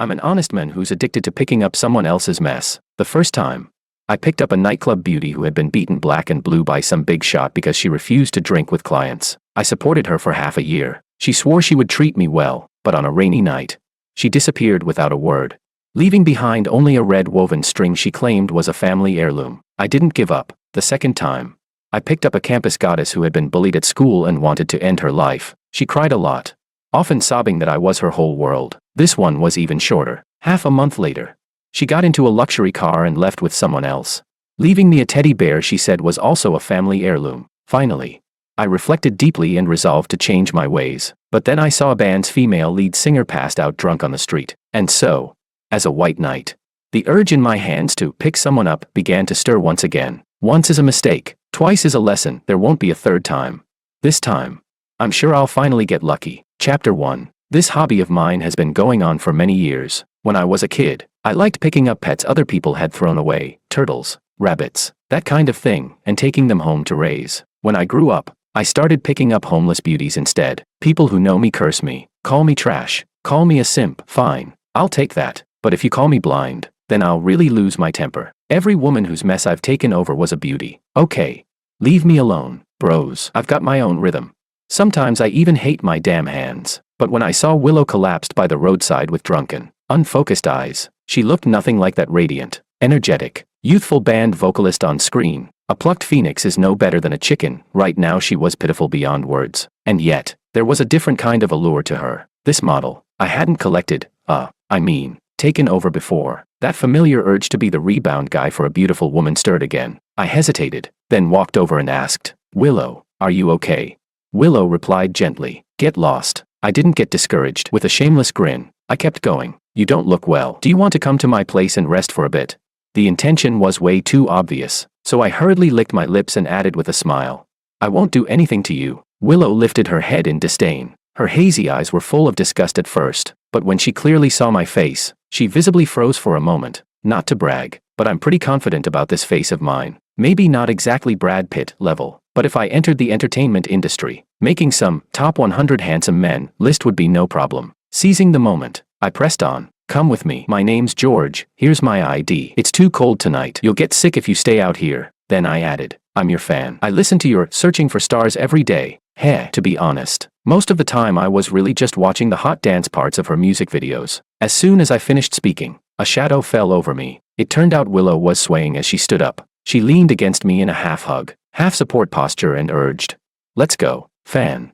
I'm an honest man who's addicted to picking up someone else's mess. The first time, I picked up a nightclub beauty who had been beaten black and blue by some big shot because she refused to drink with clients. I supported her for half a year. She swore she would treat me well, but on a rainy night, she disappeared without a word, leaving behind only a red woven string she claimed was a family heirloom. I didn't give up. The second time, I picked up a campus goddess who had been bullied at school and wanted to end her life. She cried a lot, often sobbing that I was her whole world. This one was even shorter. Half a month later, she got into a luxury car and left with someone else, leaving me a teddy bear she said was also a family heirloom. Finally, I reflected deeply and resolved to change my ways. But then I saw a band's female lead singer passed out drunk on the street. And so, as a white knight, the urge in my hands to pick someone up began to stir once again. Once is a mistake, twice is a lesson, there won't be a third time. This time, I'm sure I'll finally get lucky. Chapter 1. This hobby of mine has been going on for many years. When I was a kid, I liked picking up pets other people had thrown away, turtles, rabbits, that kind of thing, and taking them home to raise. When I grew up, I started picking up homeless beauties instead. People who know me curse me, call me trash, call me a simp. Fine, I'll take that. But if you call me blind, then I'll really lose my temper. Every woman whose mess I've taken over was a beauty. Okay, leave me alone, bros. I've got my own rhythm. Sometimes I even hate my damn hands. But when I saw Willow collapsed by the roadside with drunken, unfocused eyes, she looked nothing like that radiant, energetic, youthful band vocalist on screen. A plucked phoenix is no better than a chicken. Right now she was pitiful beyond words. And yet, there was a different kind of allure to her. This model, I hadn't taken over before. That familiar urge to be the rebound guy for a beautiful woman stirred again. I hesitated, then walked over and asked, "Willow, are you okay?" Willow replied gently, "Get lost." I didn't get discouraged. With a shameless grin, I kept going. "You don't look well. Do you want to come to my place and rest for a bit?" The intention was way too obvious, so I hurriedly licked my lips and added with a smile, "I won't do anything to you." Willow lifted her head in disdain. Her hazy eyes were full of disgust at first, but when she clearly saw my face, she visibly froze for a moment. Not to brag, but I'm pretty confident about this face of mine. Maybe not exactly Brad Pitt level, but if I entered the entertainment industry, making some top 100 handsome men list would be no problem. Seizing the moment, I pressed on. "Come with me. My name's George. Here's my ID. It's too cold tonight. You'll get sick if you stay out here." Then I added, "I'm your fan. I listen to your Searching for Stars every day." To be honest, most of the time I was really just watching the hot dance parts of her music videos. As soon as I finished speaking, a shadow fell over me. It turned out Willow was swaying as she stood up. She leaned against me in a half-hug, half-support posture and urged, "Let's go, fan."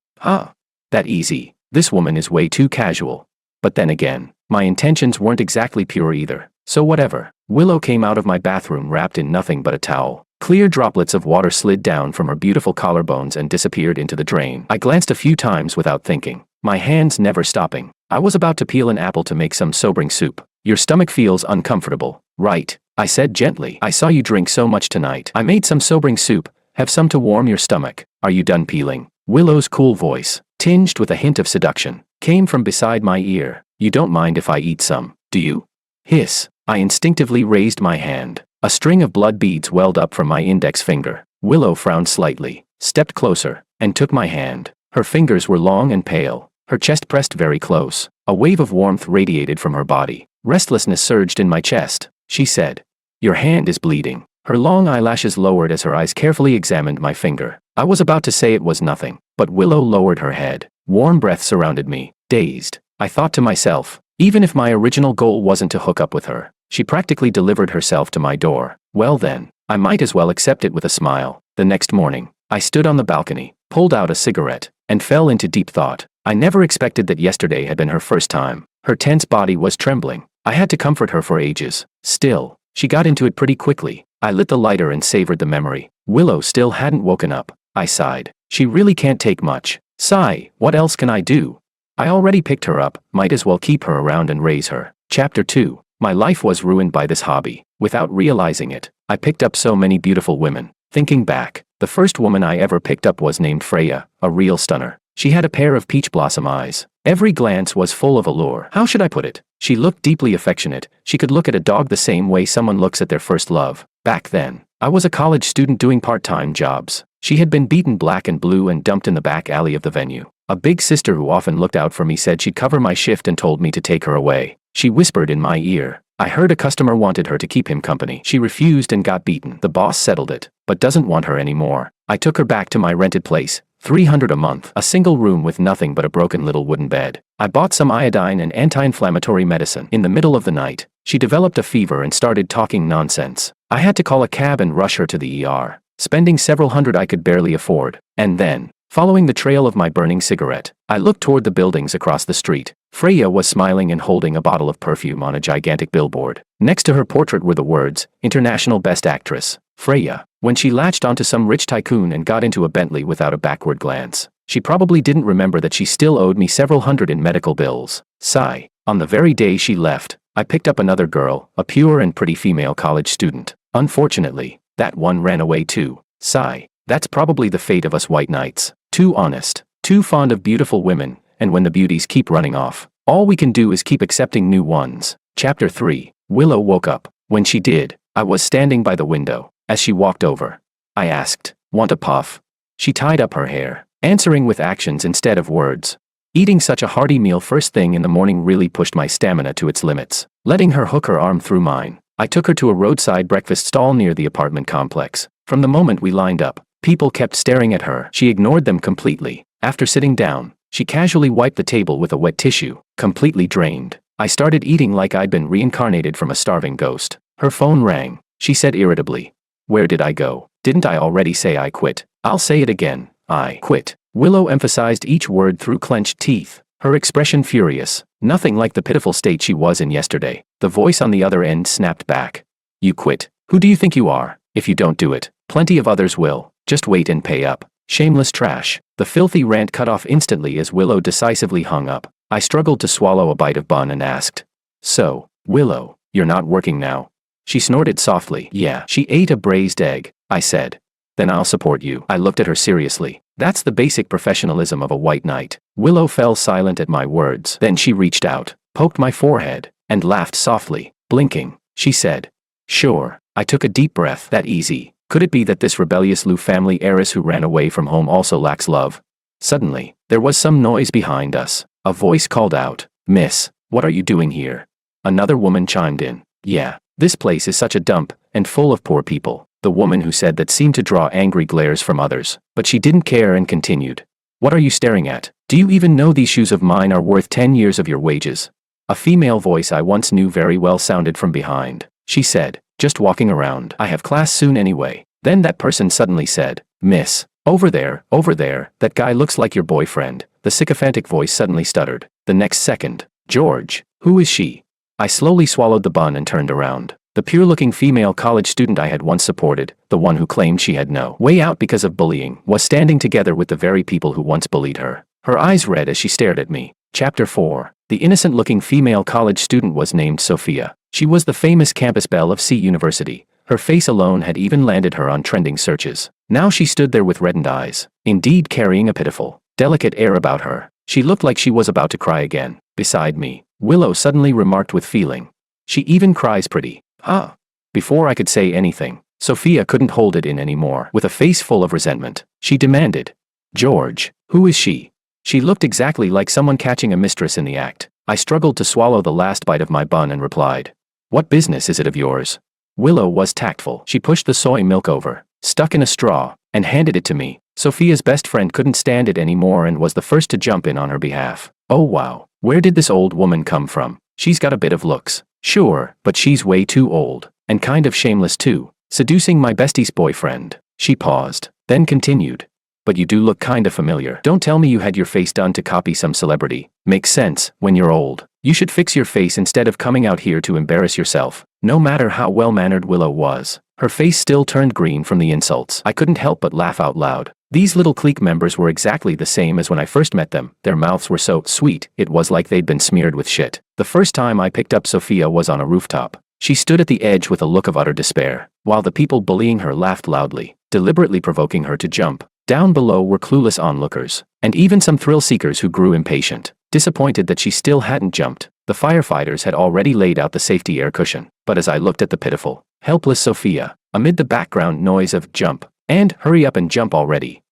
That easy. This woman is way too casual. But then again, my intentions weren't exactly pure either. So whatever. Willow came out of my bathroom wrapped in nothing but a towel. Clear droplets of water slid down from her beautiful collarbones and disappeared into the drain. I glanced a few times without thinking, my hands never stopping. I was about to peel an apple to make some sobering soup. "Your stomach feels uncomfortable, right?" I said gently. "I saw you drink so much tonight. I made some sobering soup. Have some to warm your stomach. Are you done peeling?" Willow's cool voice, tinged with a hint of seduction, came from beside my ear. "You don't mind if I eat some, do you?" Hiss. I instinctively raised my hand. A string of blood beads welled up from my index finger. Willow frowned slightly, stepped closer, and took my hand. Her fingers were long and pale, her chest pressed very close. A wave of warmth radiated from her body. Restlessness surged in my chest. She said, "Your hand is bleeding." Her long eyelashes lowered as her eyes carefully examined my finger. I was about to say it was nothing, but Willow lowered her head. Warm breath surrounded me. Dazed, I thought to myself, even if my original goal wasn't to hook up with her, she practically delivered herself to my door. Well then, I might as well accept it with a smile. The next morning, I stood on the balcony, pulled out a cigarette, and fell into deep thought. I never expected that yesterday had been her first time. Her tense body was trembling. I had to comfort her for ages. Still, she got into it pretty quickly. I lit the lighter and savored the memory. Willow still hadn't woken up. I sighed. She really can't take much. Sigh, what else can I do? I already picked her up, might as well keep her around and raise her. Chapter 2. My life was ruined by this hobby. Without realizing it, I picked up so many beautiful women. Thinking back, the first woman I ever picked up was named Freya, a real stunner. She had a pair of peach blossom eyes. Every glance was full of allure. How should I put it? She looked deeply affectionate. She could look at a dog the same way someone looks at their first love. Back then, I was a college student doing part-time jobs. She had been beaten black and blue and dumped in the back alley of the venue. A big sister who often looked out for me said she'd cover my shift and told me to take her away. she whispered in my ear. I heard a customer wanted her to keep him company. She refused and got beaten. The boss settled it, but doesn't want her anymore. I took her back to my rented place. $300 a month, a single room with nothing but a broken little wooden bed. I bought some iodine and anti-inflammatory medicine. In the middle of the night, she developed a fever and started talking nonsense. I had to call a cab and rush her to the ER, spending several hundred I could barely afford. And then, following the trail of my burning cigarette, I looked toward the buildings across the street. Freya was smiling and holding a bottle of perfume on a gigantic billboard. Next to her portrait were the words, International Best Actress, Freya. When she latched onto some rich tycoon and got into a Bentley without a backward glance, she probably didn't remember that she still owed me several hundred in medical bills. Sigh. On the very day she left, I picked up another girl, a pure and pretty female college student. Unfortunately, that one ran away too. Sigh. That's probably the fate of us white knights. Too honest, too fond of beautiful women, and when the beauties keep running off, all we can do is keep accepting new ones. Chapter 3. Willow woke up. When she did, I was standing by the window. As she walked over, I asked, "Want a puff?" She tied up her hair, answering with actions instead of words. Eating such a hearty meal first thing in the morning really pushed my stamina to its limits. Letting her hook her arm through mine, I took her to a roadside breakfast stall near the apartment complex. From the moment we lined up, people kept staring at her. She ignored them completely. After sitting down, she casually wiped the table with a wet tissue. Completely drained, I started eating like I'd been reincarnated from a starving ghost. Her phone rang. She said irritably, "Where did I go? Didn't I already say I quit?" "I'll say it again. I quit." Willow emphasized each word through clenched teeth, her expression furious, nothing like the pitiful state she was in yesterday. The voice on the other end snapped back. "You quit? Who do you think you are? If you don't do it, plenty of others will. Just wait and pay up. Shameless trash." The filthy rant cut off instantly as Willow decisively hung up. I struggled to swallow a bite of bun and asked, "So, Willow, you're not working now?" She snorted softly. "Yeah." She ate a braised egg. I said, "Then I'll support you." I looked at her seriously. That's the basic professionalism of a white knight. Willow fell silent at my words. Then she reached out, poked my forehead, and laughed softly. Blinking, she said, "Sure." I took a deep breath. That easy. Could it be that this rebellious Liu family heiress who ran away from home also lacks love? Suddenly, there was some noise behind us. A voice called out, "Miss, what are you doing here?" Another woman chimed in, "Yeah, this place is such a dump, and full of poor people." The woman who said that seemed to draw angry glares from others, but she didn't care and continued, "What are you staring at? Do you even know these shoes of mine are worth 10 years of your wages?" A female voice I once knew very well sounded from behind. She said, "Just walking around. I have class soon anyway." Then that person suddenly said, "Miss, over there, that guy looks like your boyfriend." The sycophantic voice suddenly stuttered. The next second, "George, who is she?" I slowly swallowed the bun and turned around. The pure-looking female college student I had once supported, the one who claimed she had no way out because of bullying, was standing together with the very people who once bullied her. Her eyes red as she stared at me. Chapter 4. The innocent-looking female college student was named Sophia. She was the famous campus belle of C University. Her face alone had even landed her on trending searches. Now she stood there with reddened eyes, indeed carrying a pitiful, delicate air about her. She looked like she was about to cry again. Beside me, Willow suddenly remarked with feeling, "She even cries pretty." Ah! Before I could say anything, Sophia couldn't hold it in anymore. With a face full of resentment, she demanded, "George, who is she?" She looked exactly like someone catching a mistress in the act. I struggled to swallow the last bite of my bun and replied, "What business is it of yours?" Willow was tactful. She pushed the soy milk over, stuck in a straw, and handed it to me. Sophia's best friend couldn't stand it anymore and was the first to jump in on her behalf. "Oh wow, where did this old woman come from? She's got a bit of looks." "Sure, but she's way too old, and kind of shameless too, seducing my bestie's boyfriend." She paused, then continued, "But you do look kinda familiar. Don't tell me you had your face done to copy some celebrity. Makes sense, when you're old. You should fix your face instead of coming out here to embarrass yourself." No matter how well-mannered Willow was, her face still turned green from the insults. I couldn't help but laugh out loud. These little clique members were exactly the same as when I first met them. Their mouths were so sweet, it was like they'd been smeared with shit. The first time I picked up Sophia was on a rooftop. She stood at the edge with a look of utter despair, while the people bullying her laughed loudly, deliberately provoking her to jump. Down below were clueless onlookers, and even some thrill-seekers who grew impatient, disappointed that she still hadn't jumped. The firefighters had already laid out the safety air cushion, but as I looked at the pitiful, helpless Sophia, amid the background noise of "jump" and "hurry up and jump already,"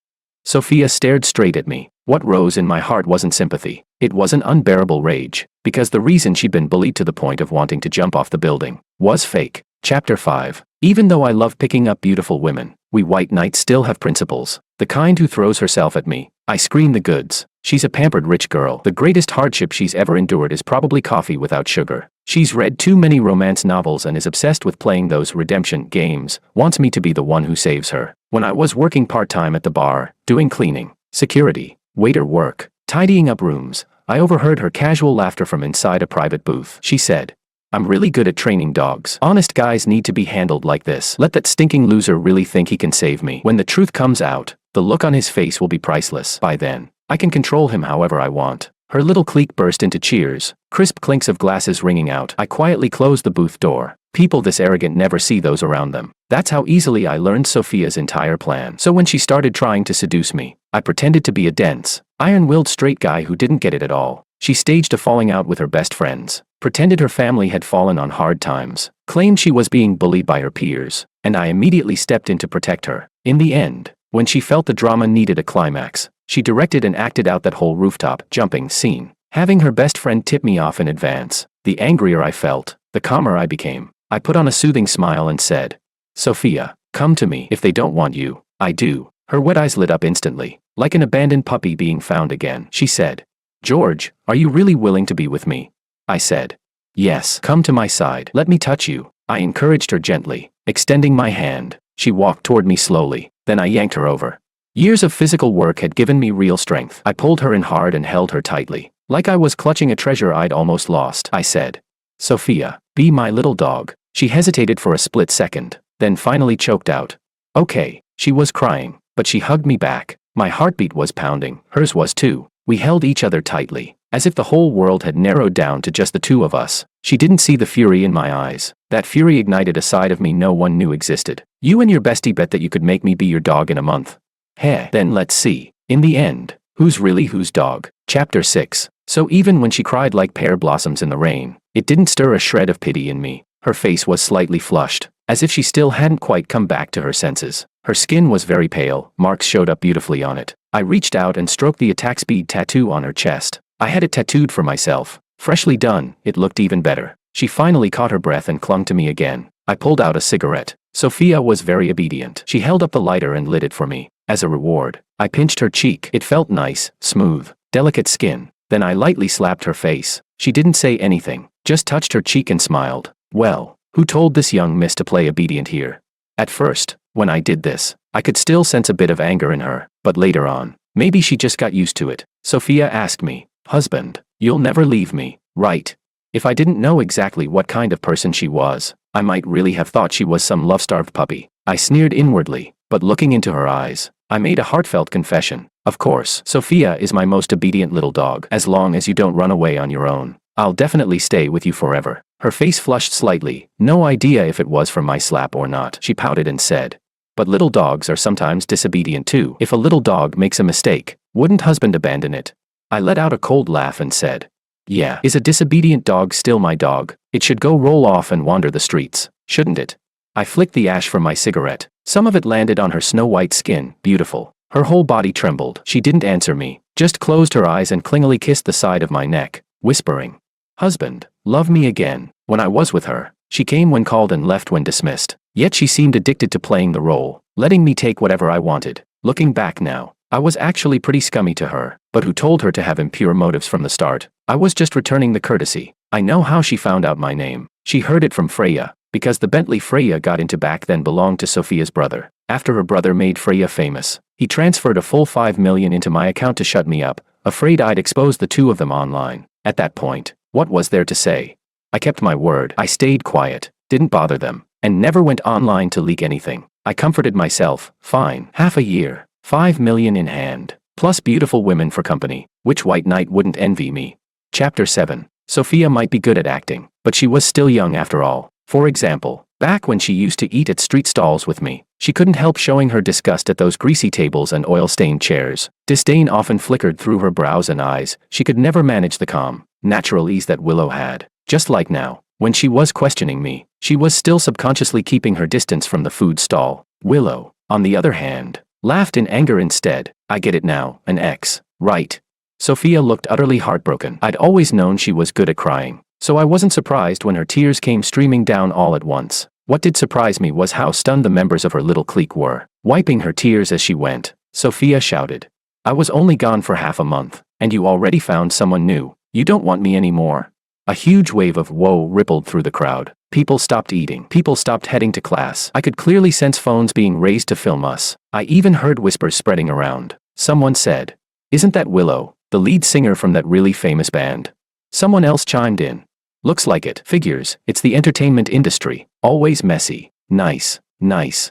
Sophia stared straight at me. What rose in my heart wasn't sympathy. It was an unbearable rage, because the reason she'd been bullied to the point of wanting to jump off the building was fake. Chapter 5. Even though I love picking up beautiful women, we white knights still have principles. The kind who throws herself at me. I scream the goods. She's a pampered rich girl. The greatest hardship she's ever endured is probably coffee without sugar. She's read too many romance novels and is obsessed with playing those redemption games, wants me to be the one who saves her. When I was working part-time at the bar, doing cleaning, security, waiter work, tidying up rooms, I overheard her casual laughter from inside a private booth. She said, "I'm really good at training dogs. Honest guys need to be handled like this. Let that stinking loser really think he can save me. When the truth comes out, the look on his face will be priceless. By then, I can control him however I want." Her little clique burst into cheers, crisp clinks of glasses ringing out. I quietly closed the booth door. People this arrogant never see those around them. That's how easily I learned Sophia's entire plan. So when she started trying to seduce me, I pretended to be a dense, iron-willed straight guy who didn't get it at all. She staged a falling out with her best friends, pretended her family had fallen on hard times, claimed she was being bullied by her peers, and I immediately stepped in to protect her. In the end, when she felt the drama needed a climax, she directed and acted out that whole rooftop jumping scene, having her best friend tip me off in advance. The angrier I felt, the calmer I became. I put on a soothing smile and said, "Sophia, come to me. If they don't want you, I do." Her wet eyes lit up instantly, like an abandoned puppy being found again. She said, "George, are you really willing to be with me?" I said, "Yes. Come to my side. Let me touch you." I encouraged her gently, extending my hand. She walked toward me slowly, then I yanked her over. Years of physical work had given me real strength. I pulled her in hard and held her tightly, like I was clutching a treasure I'd almost lost. I said, "Sophia, be my little dog." She hesitated for a split second, then finally choked out, "Okay." She was crying, but she hugged me back. My heartbeat was pounding, hers was too. We held each other tightly, as if the whole world had narrowed down to just the two of us. She didn't see the fury in my eyes. That fury ignited a side of me no one knew existed. "You and your bestie bet that you could make me be your dog in a month." Heh, then let's see. In the end, who's really whose dog? Chapter 6. So even when she cried like pear blossoms in the rain, it didn't stir a shred of pity in me. Her face was slightly flushed, as if she still hadn't quite come back to her senses. Her skin was very pale, marks showed up beautifully on it. I reached out and stroked the attack speed tattoo on her chest. I had it tattooed for myself. Freshly done, it looked even better. She finally caught her breath and clung to me again. I pulled out a cigarette. Sophia was very obedient. She held up the lighter and lit it for me. As a reward, I pinched her cheek. It felt nice, smooth, delicate skin. Then I lightly slapped her face. She didn't say anything, just touched her cheek and smiled. Well, who told this young miss to play obedient here? At first, when I did this, I could still sense a bit of anger in her, but later on, maybe she just got used to it. Sophia asked me, "Husband, you'll never leave me, right?" If I didn't know exactly what kind of person she was, I might really have thought she was some love-starved puppy. I sneered inwardly, but looking into her eyes, I made a heartfelt confession. "Of course, Sophia is my most obedient little dog. As long as you don't run away on your own, I'll definitely stay with you forever." Her face flushed slightly, no idea if it was from my slap or not. She pouted and said, "But little dogs are sometimes disobedient too. If a little dog makes a mistake, wouldn't husband abandon it?" I let out a cold laugh and said, "Yeah, is a disobedient dog still my dog? It should go roll off and wander the streets, shouldn't it?" I flicked the ash from my cigarette. Some of it landed on her snow-white skin, beautiful. Her whole body trembled. She didn't answer me, just closed her eyes and clingily kissed the side of my neck, whispering, "Husband, love me again." When I was with her, she came when called and left when dismissed. Yet she seemed addicted to playing the role, letting me take whatever I wanted. Looking back now, I was actually pretty scummy to her, but who told her to have impure motives from the start? I was just returning the courtesy. I know how she found out my name. She heard it from Freya, because the Bentley Freya got into back then belonged to Sophia's brother. After her brother made Freya famous, he transferred a full $5 million into my account to shut me up, afraid I'd expose the two of them online. At that point, what was there to say? I kept my word. I stayed quiet, didn't bother them, and never went online to leak anything. I comforted myself, fine, half a year, $5 million in hand, plus beautiful women for company. Which white knight wouldn't envy me? Chapter 7. Sophia might be good at acting, but she was still young after all. For example, back when she used to eat at street stalls with me, she couldn't help showing her disgust at those greasy tables and oil-stained chairs. Disdain often flickered through her brows and eyes. She could never manage the calm, natural ease that Willow had. Just like now, when she was questioning me, she was still subconsciously keeping her distance from the food stall. Willow, on the other hand, laughed in anger instead. "I get it now, an ex, right? Sophia looked utterly heartbroken. I'd always known she was good at crying, so I wasn't surprised when her tears came streaming down all at once. What did surprise me was how stunned the members of her little clique were. Wiping her tears as she went, Sophia shouted, "I was only gone for half a month, and you already found someone new. You don't want me anymore." A huge wave of woe rippled through the crowd. People stopped eating. People stopped heading to class. I could clearly sense phones being raised to film us. I even heard whispers spreading around. Someone said, "Isn't that Willow, the lead singer from that really famous band?" Someone else chimed in, "Looks like it. Figures, it's the entertainment industry. Always messy. Nice,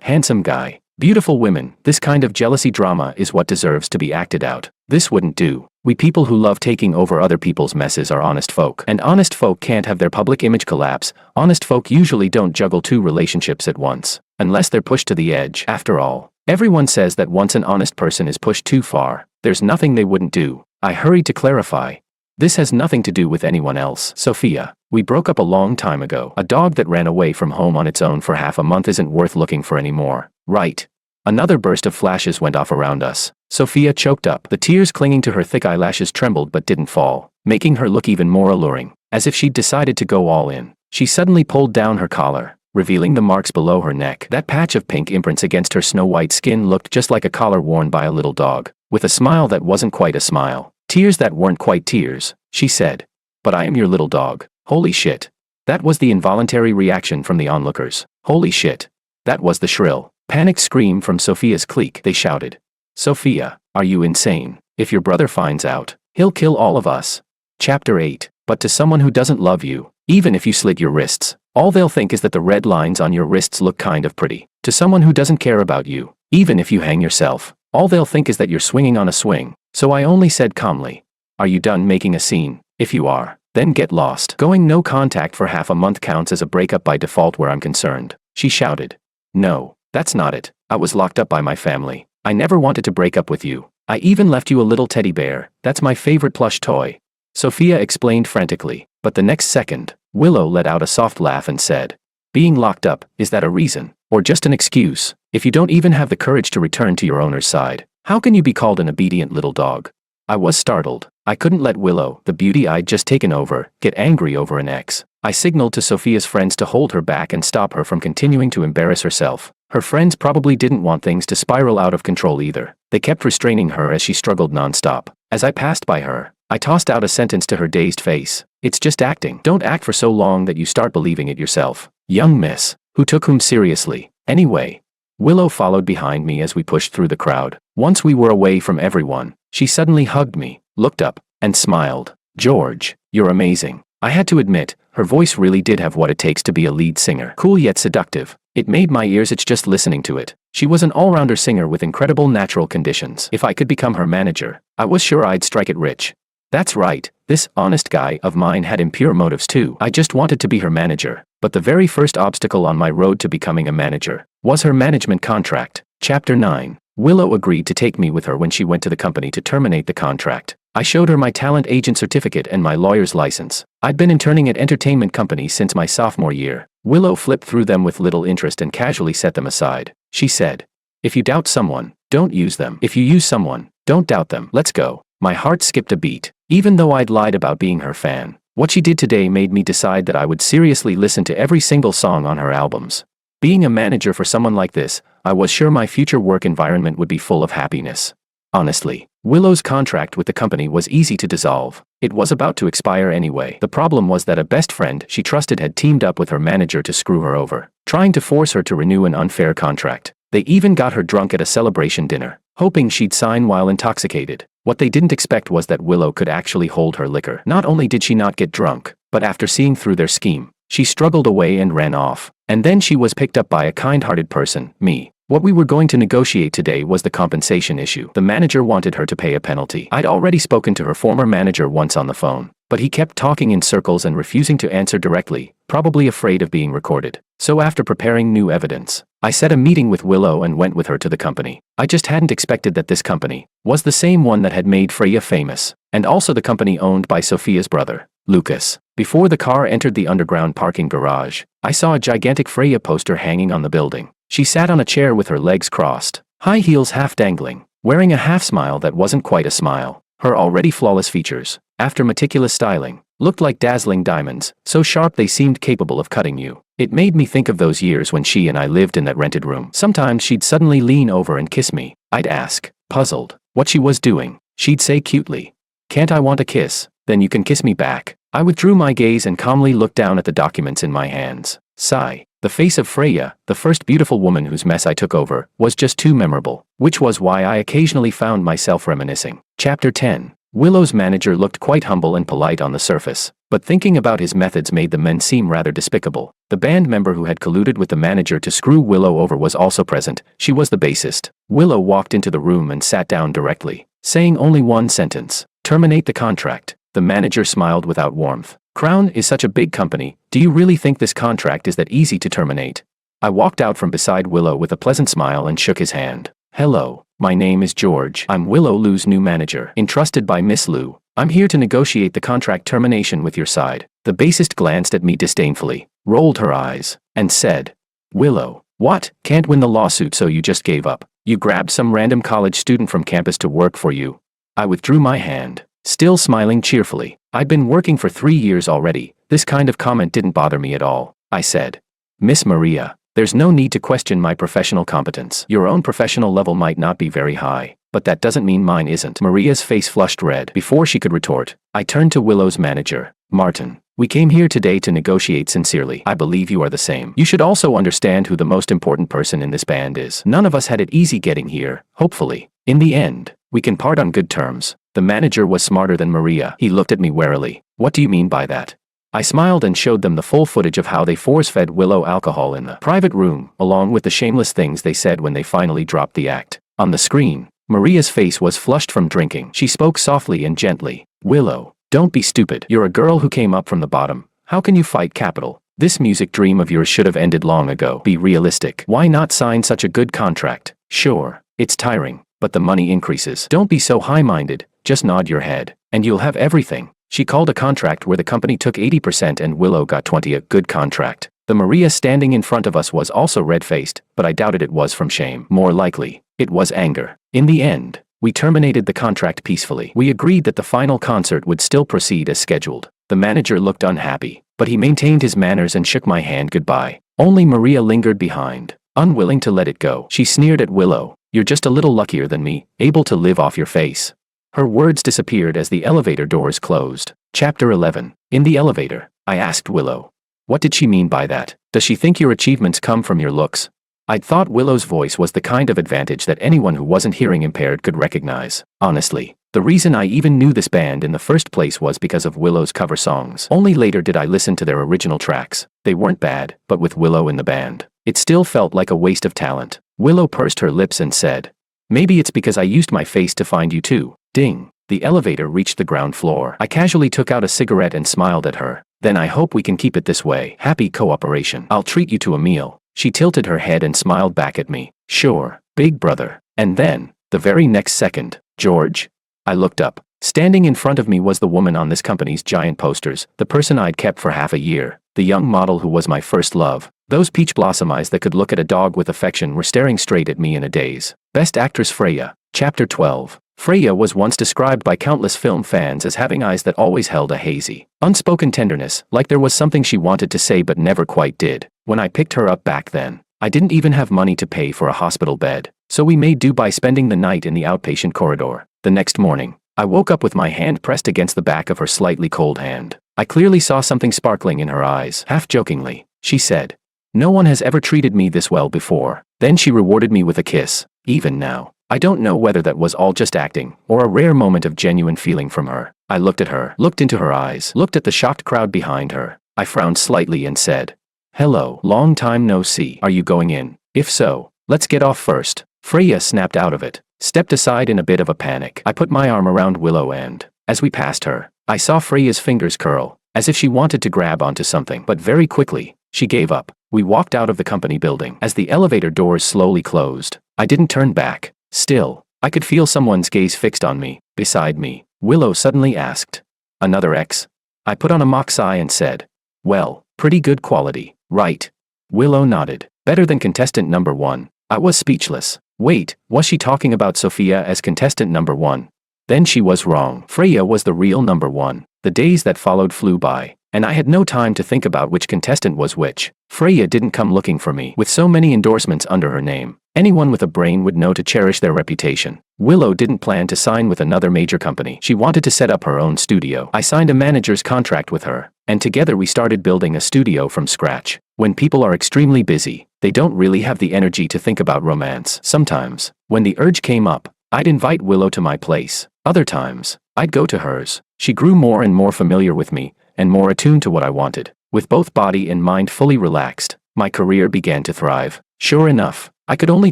handsome guy. Beautiful women. This kind of jealousy drama is what deserves to be acted out. This wouldn't do. We people who love taking over other people's messes are honest folk. And honest folk can't have their public image collapse. Honest folk usually don't juggle two relationships at once. Unless they're pushed to the edge. After all, everyone says that once an honest person is pushed too far, there's nothing they wouldn't do." I hurried to clarify, "This has nothing to do with anyone else, Sophia. We broke up a long time ago. A dog that ran away from home on its own for half a month isn't worth looking for anymore, right?" Another burst of flashes went off around us. Sophia choked up. The tears clinging to her thick eyelashes trembled but didn't fall, making her look even more alluring, as if she'd decided to go all in. She suddenly pulled down her collar, revealing the marks below her neck. That patch of pink imprints against her snow-white skin looked just like a collar worn by a little dog, with a smile that wasn't quite a smile. Tears that weren't quite tears, she said. "But I am your little dog." Holy shit. That was the involuntary reaction from the onlookers. Holy shit. That was the shrill, panicked scream from Sophia's clique. They shouted, "Sophia, are you insane? If your brother finds out, he'll kill all of us." Chapter 8. But to someone who doesn't love you, even if you slit your wrists, all they'll think is that the red lines on your wrists look kind of pretty. To someone who doesn't care about you, even if you hang yourself, all they'll think is that you're swinging on a swing. So I only said calmly, "Are you done making a scene? If you are, then get lost. Going no contact for half a month counts as a breakup by default where I'm concerned." She shouted, "No, that's not it. I was locked up by my family. I never wanted to break up with you. I even left you a little teddy bear. That's my favorite plush toy." Sophia explained frantically, but the next second, Willow let out a soft laugh and said, "Being locked up, is that a reason? Or just an excuse? If you don't even have the courage to return to your owner's side, how can you be called an obedient little dog?" I was startled. I couldn't let Willow, the beauty I'd just taken over, get angry over an ex. I signaled to Sophia's friends to hold her back and stop her from continuing to embarrass herself. Her friends probably didn't want things to spiral out of control either. They kept restraining her as she struggled nonstop. As I passed by her, I tossed out a sentence to her dazed face. "It's just acting. Don't act for so long that you start believing it yourself. Young miss, who took whom seriously, anyway?" Willow followed behind me as we pushed through the crowd. Once we were away from everyone, she suddenly hugged me, looked up, and smiled. "George, you're amazing." I had to admit, her voice really did have what it takes to be a lead singer. Cool yet seductive. It made my ears itch just listening to it. She was an all-rounder singer with incredible natural conditions. If I could become her manager, I was sure I'd strike it rich. That's right, this honest guy of mine had impure motives too. I just wanted to be her manager. But the very first obstacle on my road to becoming a manager was her management contract. Chapter 9. Willow agreed to take me with her when she went to the company to terminate the contract. I showed her my talent agent certificate and my lawyer's license. I'd been interning at entertainment companies since my sophomore year. Willow flipped through them with little interest and casually set them aside. She said, "If you doubt someone, don't use them. If you use someone, don't doubt them. Let's go." My heart skipped a beat. Even though I'd lied about being her fan, what she did today made me decide that I would seriously listen to every single song on her albums. Being a manager for someone like this, I was sure my future work environment would be full of happiness. Honestly, Willow's contract with the company was easy to dissolve. It was about to expire anyway. The problem was that a best friend she trusted had teamed up with her manager to screw her over, trying to force her to renew an unfair contract. They even got her drunk at a celebration dinner, hoping she'd sign while intoxicated. What they didn't expect was that Willow could actually hold her liquor. Not only did she not get drunk, but after seeing through their scheme, she struggled away and ran off. And then she was picked up by a kind-hearted person, me. What we were going to negotiate today was the compensation issue. The manager wanted her to pay a penalty. I'd already spoken to her former manager once on the phone, but he kept talking in circles and refusing to answer directly, probably afraid of being recorded. So after preparing new evidence, I set a meeting with Willow and went with her to the company. I just hadn't expected that this company was the same one that had made Freya famous, and also the company owned by Sophia's brother, Lucas. Before the car entered the underground parking garage, I saw a gigantic Freya poster hanging on the building. She sat on a chair with her legs crossed, high heels half dangling, wearing a half smile that wasn't quite a smile. Her already flawless features, after meticulous styling, looked like dazzling diamonds, so sharp they seemed capable of cutting you. It made me think of those years when she and I lived in that rented room. Sometimes she'd suddenly lean over and kiss me. I'd ask, puzzled, what she was doing. She'd say cutely, "Can't I want a kiss? Then you can kiss me back." I withdrew my gaze and calmly looked down at the documents in my hands. Sigh. The face of Freya, the first beautiful woman whose mess I took over, was just too memorable, which was why I occasionally found myself reminiscing. Chapter 10. Willow's manager looked quite humble and polite on the surface, but thinking about his methods made the men seem rather despicable. The band member who had colluded with the manager to screw Willow over was also present. She was the bassist. Willow walked into the room and sat down directly, saying only one sentence: "Terminate the contract." The manager smiled without warmth. "Crown is such a big company. Do you really think this contract is that easy to terminate?" I walked out from beside Willow with a pleasant smile and shook his hand. "Hello, my name is George. I'm Willow Liu's new manager, entrusted by Miss Liu. I'm here to negotiate the contract termination with your side." The bassist glanced at me disdainfully, rolled her eyes, and said, "Willow, what? Can't win the lawsuit so you just gave up? You grabbed some random college student from campus to work for you?" I withdrew my hand, still smiling cheerfully. I'd been working for 3 years already. This kind of comment didn't bother me at all. I said, "Miss Maria, there's no need to question my professional competence. Your own professional level might not be very high, but that doesn't mean mine isn't." Maria's face flushed red. Before she could retort, I turned to Willow's manager, Martin. "We came here today to negotiate sincerely. I believe you are the same. You should also understand who the most important person in this band is. None of us had it easy getting here, hopefully. In the end, we can part on good terms." The manager was smarter than Maria. He looked at me warily. "What do you mean by that?" I smiled and showed them the full footage of how they force-fed Willow alcohol in the private room, along with the shameless things they said when they finally dropped the act. On the screen, Maria's face was flushed from drinking. She spoke softly and gently. "Willow, don't be stupid. You're a girl who came up from the bottom. How can you fight capital? This music dream of yours should have ended long ago. Be realistic. Why not sign such a good contract? Sure, it's tiring, but the money increases. Don't be so high-minded. Just nod your head, and you'll have everything." She called a contract where the company took 80% and Willow got 20%, a good contract. The Maria standing in front of us was also red-faced, but I doubted it was from shame. More likely, it was anger. In the end, we terminated the contract peacefully. We agreed that the final concert would still proceed as scheduled. The manager looked unhappy, but he maintained his manners and shook my hand goodbye. Only Maria lingered behind, unwilling to let it go. She sneered at Willow. "You're just a little luckier than me, able to live off your face." Her words disappeared as the elevator doors closed. Chapter 11. In the elevator, I asked Willow, "What did she mean by that? Does she think your achievements come from your looks?" I'd thought Willow's voice was the kind of advantage that anyone who wasn't hearing impaired could recognize. Honestly, the reason I even knew this band in the first place was because of Willow's cover songs. Only later did I listen to their original tracks. They weren't bad, but with Willow in the band, it still felt like a waste of talent. Willow pursed her lips and said, "Maybe it's because I used my face to find you too." Ding. The elevator reached the ground floor. I casually took out a cigarette and smiled at her. "Then I hope we can keep it this way. Happy cooperation. I'll treat you to a meal." She tilted her head and smiled back at me. "Sure, big brother." And then, the very next second, "George?" I looked up. Standing in front of me was the woman on this company's giant posters, the person I'd kept for half a year, the young model who was my first love. Those peach blossom eyes that could look at a dog with affection were staring straight at me in a daze. Best Actress Freya. Chapter 12. Freya was once described by countless film fans as having eyes that always held a hazy, unspoken tenderness, like there was something she wanted to say but never quite did. When I picked her up back then, I didn't even have money to pay for a hospital bed, so we made do by spending the night in the outpatient corridor. The next morning, I woke up with my hand pressed against the back of her slightly cold hand. I clearly saw something sparkling in her eyes. Half jokingly, she said, "No one has ever treated me this well before." Then she rewarded me with a kiss. Even now, I don't know whether that was all just acting, or a rare moment of genuine feeling from her. I looked at her, looked into her eyes, looked at the shocked crowd behind her. I frowned slightly and said, "Hello, long time no see. Are you going in? If so, let's get off first." Freya snapped out of it, stepped aside in a bit of a panic. I put my arm around Willow and, as we passed her, I saw Freya's fingers curl, as if she wanted to grab onto something, but very quickly, she gave up. We walked out of the company building. As the elevator doors slowly closed, I didn't turn back. Still, I could feel someone's gaze fixed on me. Beside me, Willow suddenly asked, "Another ex?" I put on a mock sigh and said, "Well, pretty good quality, right?" Willow nodded. "Better than contestant number 1. I was speechless. Wait, was she talking about Sophia as contestant number 1? Then she was wrong. Freya was the real number one. The days that followed flew by, and I had no time to think about which contestant was which. Freya didn't come looking for me. With so many endorsements under her name, anyone with a brain would know to cherish their reputation. Willow didn't plan to sign with another major company. She wanted to set up her own studio. I signed a manager's contract with her, and together we started building a studio from scratch. When people are extremely busy, they don't really have the energy to think about romance. Sometimes, when the urge came up, I'd invite Willow to my place. Other times, I'd go to hers. She grew more and more familiar with me, and more attuned to what I wanted. With both body and mind fully relaxed, my career began to thrive. Sure enough, I could only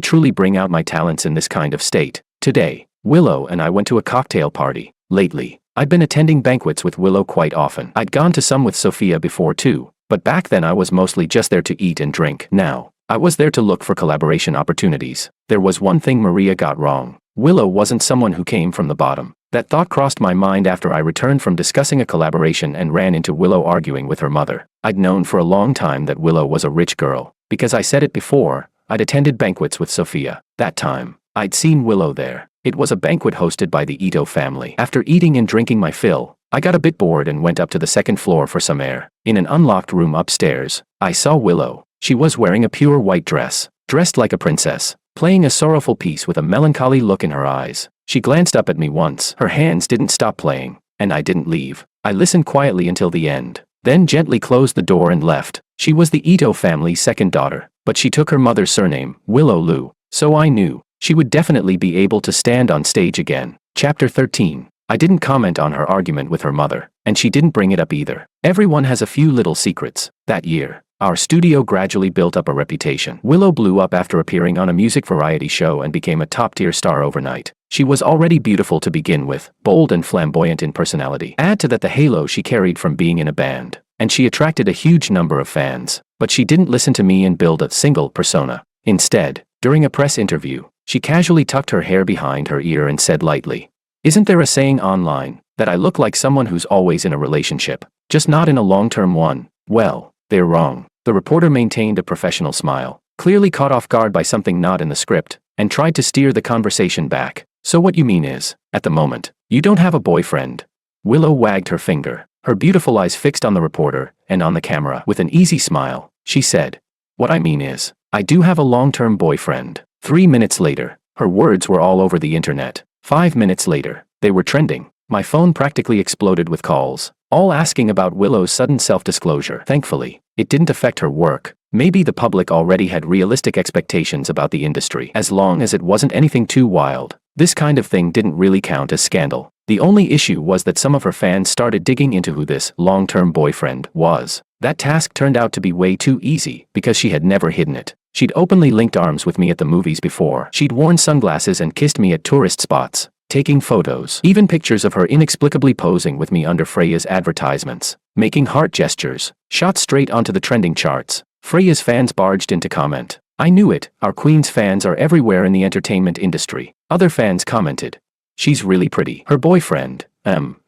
truly bring out my talents in this kind of state. Today, Willow and I went to a cocktail party. Lately, I'd been attending banquets with Willow quite often. I'd gone to some with Sophia before too, but back then I was mostly just there to eat and drink. Now, I was there to look for collaboration opportunities. There was one thing Maria got wrong. Willow wasn't someone who came from the bottom. That thought crossed my mind after I returned from discussing a collaboration and ran into Willow arguing with her mother. I'd known for a long time that Willow was a rich girl. Because I said it before, I'd attended banquets with Sophia. That time, I'd seen Willow there. It was a banquet hosted by the Ito family. After eating and drinking my fill, I got a bit bored and went up to the second floor for some air. In an unlocked room upstairs, I saw Willow. She was wearing a pure white dress, dressed like a princess, playing a sorrowful piece with a melancholy look in her eyes. She glanced up at me once. Her hands didn't stop playing, and I didn't leave. I listened quietly until the end, then gently closed the door and left. She was the Ito family's second daughter, but she took her mother's surname, Willow Lu, so I knew she would definitely be able to stand on stage again. Chapter 13. I didn't comment on her argument with her mother, and she didn't bring it up either. Everyone has a few little secrets. That year, our studio gradually built up a reputation. Willow blew up after appearing on a music variety show and became a top-tier star overnight. She was already beautiful to begin with, bold and flamboyant in personality. Add to that the halo she carried from being in a band, and she attracted a huge number of fans. But she didn't listen to me and build a single persona. Instead, during a press interview, she casually tucked her hair behind her ear and said lightly, "Isn't there a saying online that I look like someone who's always in a relationship, just not in a long-term one?" Well, they're wrong. The reporter maintained a professional smile, clearly caught off guard by something not in the script, and tried to steer the conversation back. "So what you mean is, at the moment, you don't have a boyfriend?" Willow wagged her finger, her beautiful eyes fixed on the reporter and on the camera. With an easy smile, she said, "What I mean is, I do have a long-term boyfriend." 3 minutes later, her words were all over the internet. 5 minutes later, they were trending. My phone practically exploded with calls, all asking about Willow's sudden self-disclosure. Thankfully, it didn't affect her work. Maybe the public already had realistic expectations about the industry. As long as it wasn't anything too wild, this kind of thing didn't really count as scandal. The only issue was that some of her fans started digging into who this long-term boyfriend was. That task turned out to be way too easy because she had never hidden it. She'd openly linked arms with me at the movies before. She'd worn sunglasses and kissed me at tourist spots, taking photos, even pictures of her inexplicably posing with me under Freya's advertisements, making heart gestures, shot straight onto the trending charts. Freya's fans barged in to comment. I knew it, our queen's fans are everywhere in the entertainment industry. Other fans commented, "She's really pretty. Her boyfriend,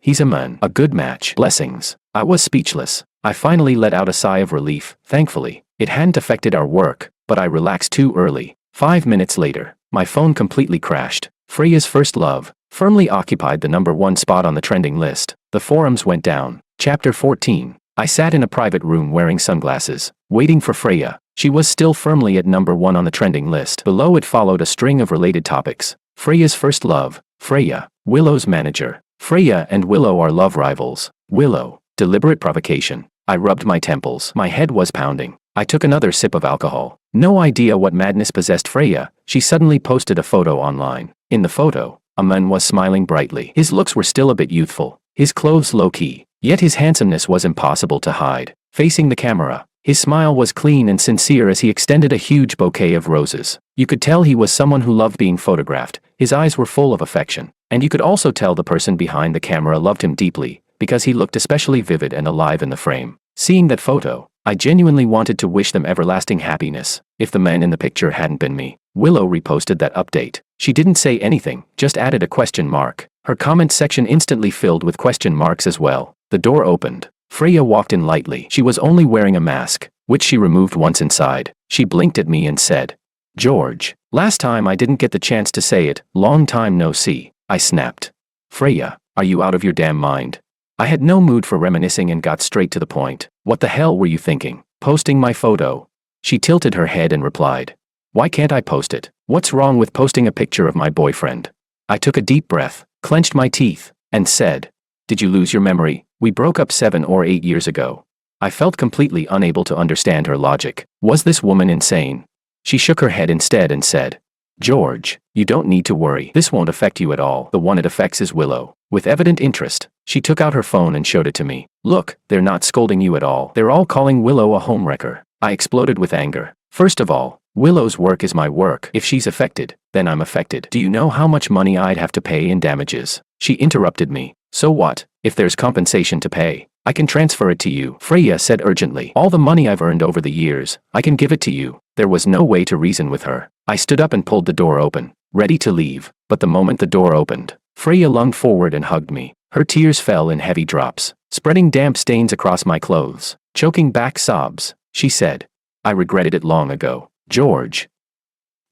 he's a man. A good match. Blessings." I was speechless. I finally let out a sigh of relief. Thankfully, it hadn't affected our work, but I relaxed too early. 5 minutes later, my phone completely crashed. Freya's first love firmly occupied the #1 spot on the trending list. The forums went down. Chapter 14. I sat in a private room wearing sunglasses, waiting for Freya. She was still firmly at #1 on the trending list. Below it followed a string of related topics. Freya's first love, Freya, Willow's manager. Freya and Willow are love rivals. Willow, deliberate provocation. I rubbed my temples. My head was pounding. I took another sip of alcohol. No idea what madness possessed Freya. She suddenly posted a photo online. In the photo, a man was smiling brightly. His looks were still a bit youthful, his clothes low-key, yet his handsomeness was impossible to hide. Facing the camera, his smile was clean and sincere as he extended a huge bouquet of roses. You could tell he was someone who loved being photographed. His eyes were full of affection, and you could also tell the person behind the camera loved him deeply, because he looked especially vivid and alive in the frame. Seeing that photo, I genuinely wanted to wish them everlasting happiness. If the man in the picture hadn't been me. Willow reposted that update. She didn't say anything, just added a question mark. Her comment section instantly filled with question marks as well. The door opened. Freya walked in lightly. She was only wearing a mask, which she removed once inside. She blinked at me and said, "George, last time I didn't get the chance to say it, long time no see." I snapped, Freya, are you out of your damn mind? I had no mood for reminiscing and got straight to the point. What the hell were you thinking? Posting my photo? She tilted her head and replied, why can't I post it? What's wrong with posting a picture of my boyfriend? I took a deep breath, clenched my teeth, and said, did you lose your memory? We broke up 7 or 8 years ago. I felt completely unable to understand her logic. Was this woman insane? She shook her head instead and said, George, you don't need to worry. This won't affect you at all. The one it affects is Willow. With evident interest, she took out her phone and showed it to me. Look, they're not scolding you at all. They're all calling Willow a homewrecker. I exploded with anger. First of all, Willow's work is my work. If she's affected, then I'm affected. Do you know how much money I'd have to pay in damages? She interrupted me. So what? If there's compensation to pay, I can transfer it to you, Freya said urgently. All the money I've earned over the years, I can give it to you. There was no way to reason with her. I stood up and pulled the door open, ready to leave. But the moment the door opened, Freya lunged forward and hugged me. Her tears fell in heavy drops, spreading damp stains across my clothes. Choking back sobs, she said, I regretted it long ago. George,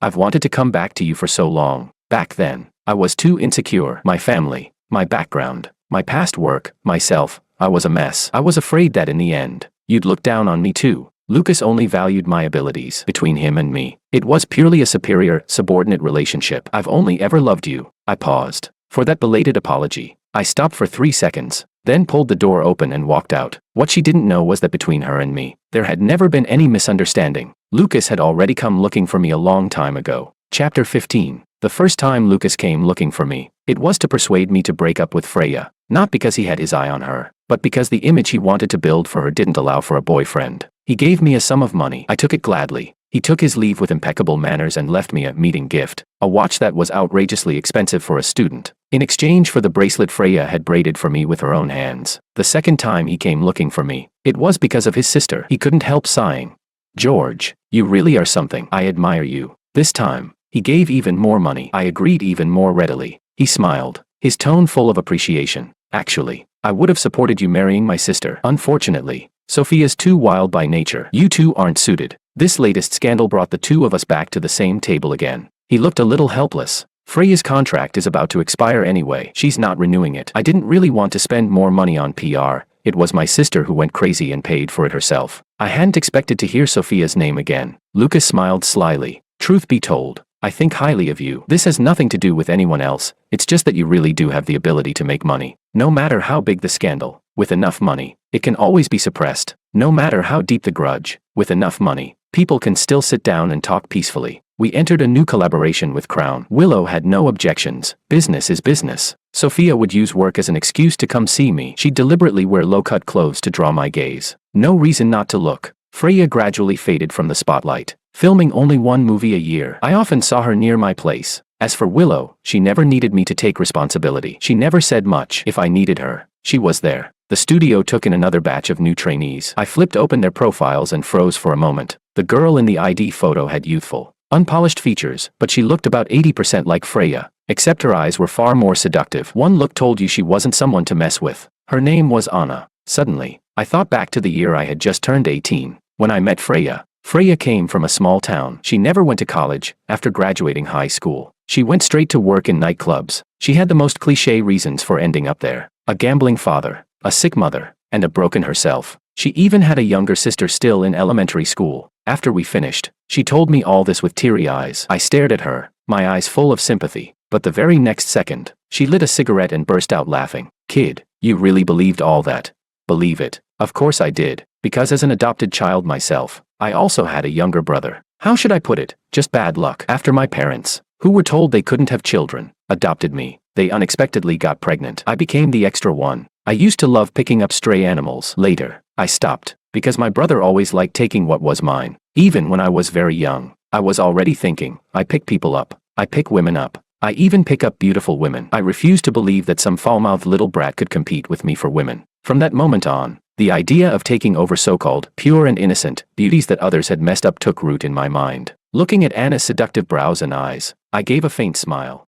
I've wanted to come back to you for so long. Back then, I was too insecure. My family, my background, my past work, myself, I was a mess. I was afraid that in the end, you'd look down on me too. Lucas only valued my abilities. Between him and me, it was purely a superior, subordinate relationship. I've only ever loved you. I paused. For that belated apology, I stopped for 3 seconds, then pulled the door open and walked out. What she didn't know was that between her and me, there had never been any misunderstanding. Lucas had already come looking for me a long time ago. Chapter 15. The first time Lucas came looking for me, it was to persuade me to break up with Freya, not because he had his eye on her, but because the image he wanted to build for her didn't allow for a boyfriend. He gave me a sum of money. I took it gladly. He took his leave with impeccable manners and left me a meeting gift, a watch that was outrageously expensive for a student, in exchange for the bracelet Freya had braided for me with her own hands. The second time he came looking for me, it was because of his sister. He couldn't help sighing. George, you really are something. I admire you. This time, he gave even more money. I agreed even more readily. He smiled, his tone full of appreciation. Actually, I would have supported you marrying my sister. Unfortunately, Sophia's too wild by nature. You two aren't suited. This latest scandal brought the two of us back to the same table again. He looked a little helpless. Freya's contract is about to expire anyway. She's not renewing it. I didn't really want to spend more money on PR. It was my sister who went crazy and paid for it herself. I hadn't expected to hear Sophia's name again. Lucas smiled slyly. Truth be told, I think highly of you. This has nothing to do with anyone else. It's just that you really do have the ability to make money. No matter how big the scandal, with enough money, it can always be suppressed. No matter how deep the grudge, with enough money, people can still sit down and talk peacefully. We entered a new collaboration with Crown. Willow had no objections. Business is business. Sophia would use work as an excuse to come see me. She'd deliberately wear low-cut clothes to draw my gaze. No reason not to look. Freya gradually faded from the spotlight, filming only 1 movie a year. I often saw her near my place. As for Willow, she never needed me to take responsibility. She never said much. If I needed her, she was there. The studio took in another batch of new trainees. I flipped open their profiles and froze for a moment. The girl in the ID photo had youthful, unpolished features, but she looked about 80% like Freya, except her eyes were far more seductive. One look told you she wasn't someone to mess with. Her name was Anna. Suddenly, I thought back to the year I had just turned 18, when I met Freya. Freya came from a small town. She never went to college. After graduating high school, she went straight to work in nightclubs. She had the most cliché reasons for ending up there: a gambling father, a sick mother, and a broken herself. She even had a younger sister still in elementary school. After we finished, she told me all this with teary eyes. I stared at her, my eyes full of sympathy, but the very next second, she lit a cigarette and burst out laughing. Kid, you really believed all that? Believe it. Of course I did, because as an adopted child myself, I also had a younger brother. How should I put it? Just bad luck. After my parents, who were told they couldn't have children, adopted me, they unexpectedly got pregnant. I became the extra one. I used to love picking up stray animals. Later, I stopped, because my brother always liked taking what was mine. Even when I was very young, I was already thinking, I pick people up. I pick women up. I even pick up beautiful women. I refused to believe that some foul-mouthed little brat could compete with me for women. From that moment on, the idea of taking over so-called pure and innocent beauties that others had messed up took root in my mind. Looking at Anna's seductive brows and eyes, I gave a faint smile.